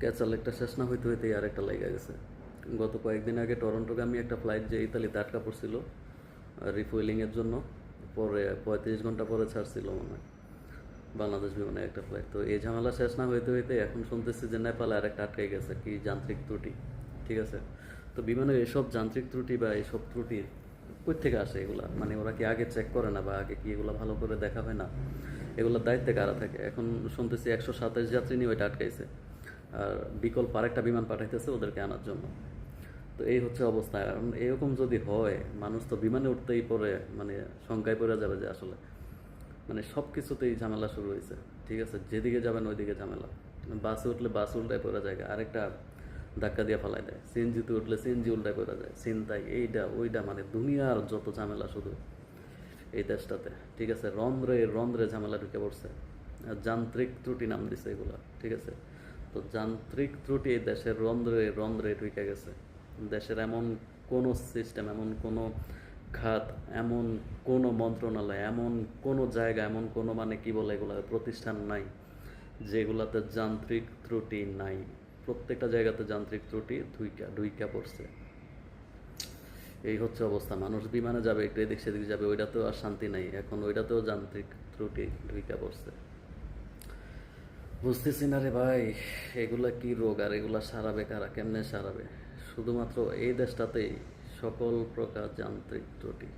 ক্যাচাল একটা শেষ না হইতে হইতেই আর একটা লাইগা গেছে। গত কয়েকদিন আগে টরন্টোগামী একটা ফ্লাইট যে ইতালিতে আটকা পড়ছিল রিফুয়েলিংয়ের জন্য, পরে 35 ঘন্টা পরে ছাড়ছিল মনে হয় বাংলাদেশ বিমানের একটা ফ্লাইট। তো এই ঝামেলা শেষ না হইতে হইতে এখন শুনতেছি যে নেপালে আর একটা আটকাই গেছে, কি যান্ত্রিক ত্রুটি। ঠিক আছে, তো বিমানের এসব যান্ত্রিক ত্রুটি বা এইসব ত্রুটি কই থেকে আসে এগুলা? মানে ওরা কি আগে চেক করে না, বা আগে কি এগুলো ভালো করে দেখা হয় না? এগুলোর দায়িত্বে কারা থাকে? এখন শুনতেছি 127 যাত্রী নিয়ে ওইটা আটকাইছে, আর বিকল্প আরেকটা বিমান পাঠাইতেছে ওদেরকে আনার জন্য। তো এই হচ্ছে অবস্থা। এখন এরকম যদি হয়, মানুষ তো বিমানে উঠতেই পরে মানে শঙ্কায় পড়ে যাবে যে আসলে মানে সব কিছুতেই ঝামেলা শুরু হয়েছে। ঠিক আছে, যেদিকে যাবেন ওইদিকে ঝামেলা। বাসে উঠলে বাস উল্টায় পড়ে যায়, আরেকটা ধাক্কা দিয়ে ফালাই দেয়। সিএনজিতে উঠলে সিএনজি উল্টায় পড়ে যায়, ছিনতাই এইটা ওইটা, মানে দুনিয়ার যত ঝামেলা শুধু এই দেশটাতে। ঠিক আছে, রন্ধ্রে রন্ধ্রে ঝামেলা ঢুকে পড়ছে। আর যান্ত্রিক ত্রুটি নাম দিছে এগুলা। ঠিক আছে, তো যান্ত্রিক ত্রুটি এই দেশের রন্ধ্রে রন্ধ্রে ঢুকে গেছে। দেশের এমন কোনো সিস্টেম, এমন কোনো খাত, এমন কোনো মন্ত্রণালয়, এমন কোনো জায়গা, এমন কোনো মানে কি বলে এগুলো প্রতিষ্ঠান নাই যেগুলাতে যান্ত্রিক ত্রুটি নাই। প্রত্যেকটা জায়গাতে যান্ত্রিক ত্রুটি ঢুইকা ঢুইকা পড়ছে। এই হচ্ছে অবস্থা। মানুষ বিমানে যাবে, একটু এদিক সেদিক যাবে, ওইটাতেও আর শান্তি নাই। এখন ওইটাতেও যান্ত্রিক ত্রুটি ঢুইকা পড়ছে। বুঝতেছি না রে ভাই, এগুলা কি রোগ, আর এগুলা সারাবে কারা, কেমনে সারাবে? শুধুমাত্র এই দেশটাতেই সকল প্রকার যান্ত্রিক ত্রুটি।